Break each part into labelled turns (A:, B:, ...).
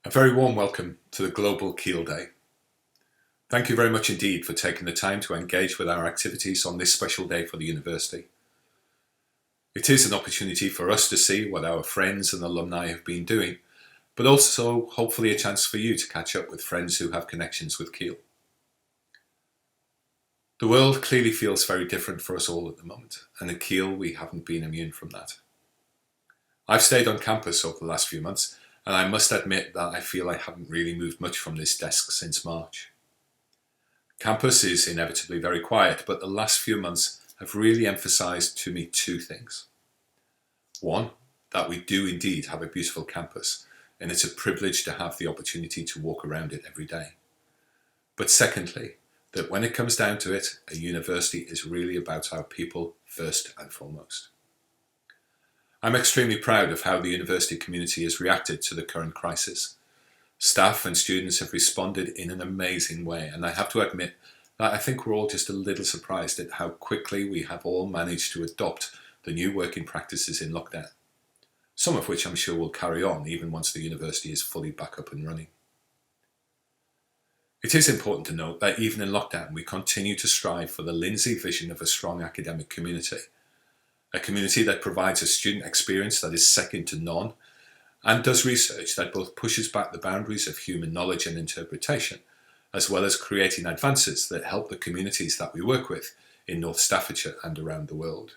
A: A very warm welcome to the Global Keele Day. Thank you very much indeed for taking the time to engage with our activities on this special day for the university. It is an opportunity for us to see what our friends and alumni have been doing, but also hopefully a chance for you to catch up with friends who have connections with Keele. The world clearly feels very different for us all at the moment, and at Keele we haven't been immune from that. I've stayed on campus over the last few months, and I must admit that I feel I haven't really moved much from this desk since March. Campus is inevitably very quiet, but the last few months have really emphasised to me two things. One, that we do indeed have a beautiful campus, and it's a privilege to have the opportunity to walk around it every day. But secondly, that when it comes down to it, a university is really about our people first and foremost. I'm extremely proud of how the university community has reacted to the current crisis. Staff and students have responded in an amazing way, and I have to admit that I think we're all just a little surprised at how quickly we have all managed to adopt the new working practices in lockdown, some of which I'm sure will carry on even once the university is fully back up and running. It is important to note that even in lockdown we continue to strive for the Lindsay vision of a strong academic community, a community that provides a student experience that is second to none and does research that both pushes back the boundaries of human knowledge and interpretation, as well as creating advances that help the communities that we work with in North Staffordshire and around the world.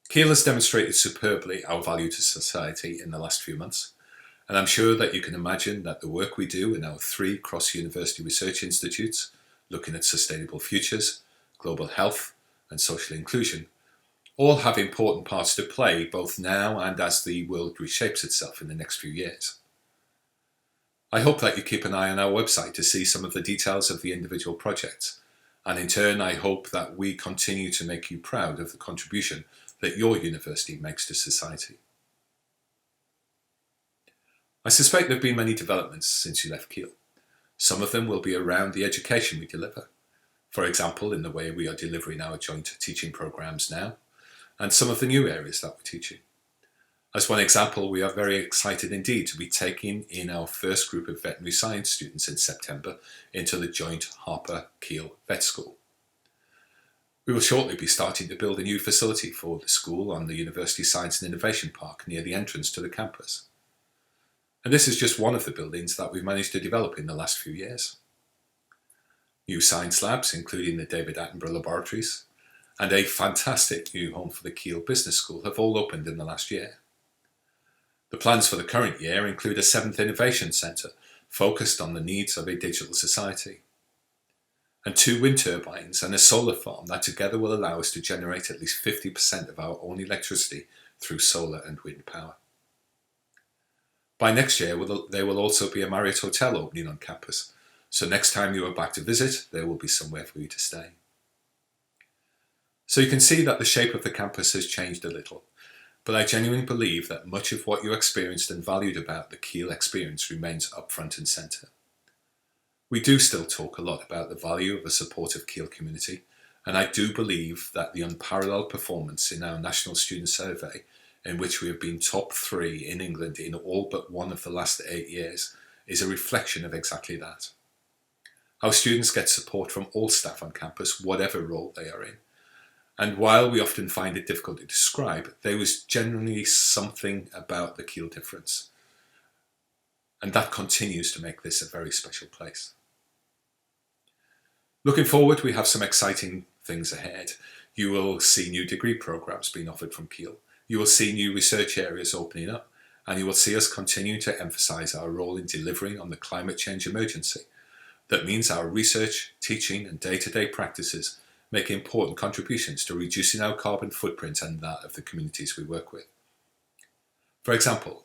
A: Keele has demonstrated superbly our value to society in the last few months, and I'm sure that you can imagine that the work we do in our 3 cross-university research institutes, looking at sustainable futures, global health and social inclusion, all have important parts to play both now and as the world reshapes itself in the next few years. I hope that you keep an eye on our website to see some of the details of the individual projects, and in turn I hope that we continue to make you proud of the contribution that your university makes to society. I suspect there have been many developments since you left Keele. Some of them will be around the education we deliver, for example in the way we are delivering our joint teaching programmes now, and some of the new areas that we're teaching. As one example, we are very excited indeed to be taking in our first group of veterinary science students in September into the joint Harper-Keele Vet School. We will shortly be starting to build a new facility for the school on the University Science and Innovation Park near the entrance to the campus. And this is just one of the buildings that we've managed to develop in the last few years. New science labs, including the David Attenborough Laboratories, and a fantastic new home for the Keele Business School have all opened in the last year. The plans for the current year include a 7th Innovation Centre focused on the needs of a digital society, and 2 wind turbines and a solar farm that together will allow us to generate at least 50% of our own electricity through solar and wind power. By next year, there will also be a Marriott hotel opening on campus, so next time you are back to visit, there will be somewhere for you to stay. So you can see that the shape of the campus has changed a little, but I genuinely believe that much of what you experienced and valued about the Keele experience remains up front and centre. We do still talk a lot about the value of a supportive Keele community, and I do believe that the unparalleled performance in our National Student Survey, in which we have been top 3 in England in all but one of the last 8 years, is a reflection of exactly that. Our students get support from all staff on campus, whatever role they are in. And while we often find it difficult to describe, there was generally something about the Keele difference. And that continues to make this a very special place. Looking forward, we have some exciting things ahead. You will see new degree programmes being offered from Keele. You will see new research areas opening up, and you will see us continue to emphasise our role in delivering on the climate change emergency. That means our research, teaching and day-to-day practices make important contributions to reducing our carbon footprint and that of the communities we work with. For example,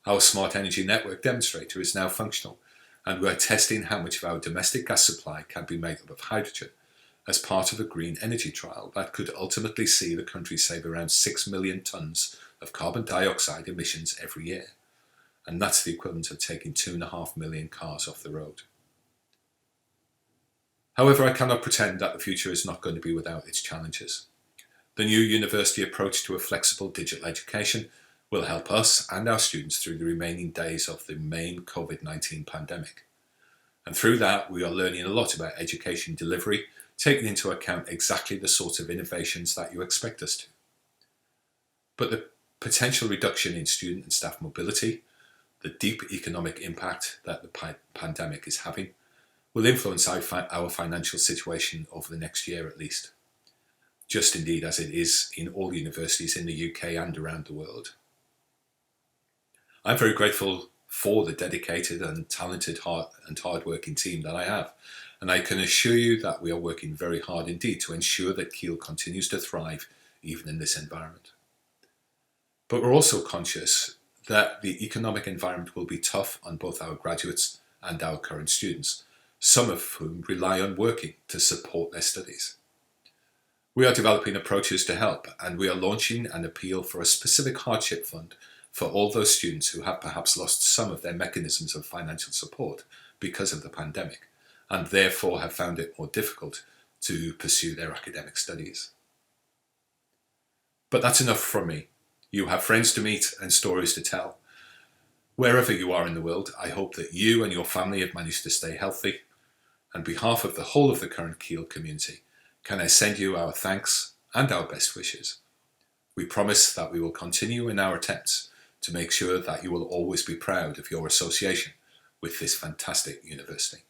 A: our Smart Energy Network demonstrator is now functional, and we are testing how much of our domestic gas supply can be made up of hydrogen as part of a green energy trial that could ultimately see the country save around 6 million tonnes of carbon dioxide emissions every year. And that's the equivalent of taking 2.5 million cars off the road. However, I cannot pretend that the future is not going to be without its challenges. The new university approach to a flexible digital education will help us and our students through the remaining days of the main COVID-19 pandemic. And through that, we are learning a lot about education delivery, taking into account exactly the sort of innovations that you expect us to. But the potential reduction in student and staff mobility, the deep economic impact that the pandemic is having, will influence our financial situation over the next year at least, just indeed as it is in all universities in the UK and around the world. I'm very grateful for the dedicated and talented and hard-working team that I have, and I can assure you that we are working very hard indeed to ensure that Keele continues to thrive even in this environment. But we're also conscious that the economic environment will be tough on both our graduates and our current students, some of whom rely on working to support their studies. We are developing approaches to help, and we are launching an appeal for a specific hardship fund for all those students who have perhaps lost some of their mechanisms of financial support because of the pandemic, and therefore have found it more difficult to pursue their academic studies. But that's enough from me. You have friends to meet and stories to tell. Wherever you are in the world, I hope that you and your family have managed to stay healthy. On behalf of the whole of the current Keele community, can I send you our thanks and our best wishes. We promise that we will continue in our attempts to make sure that you will always be proud of your association with this fantastic university.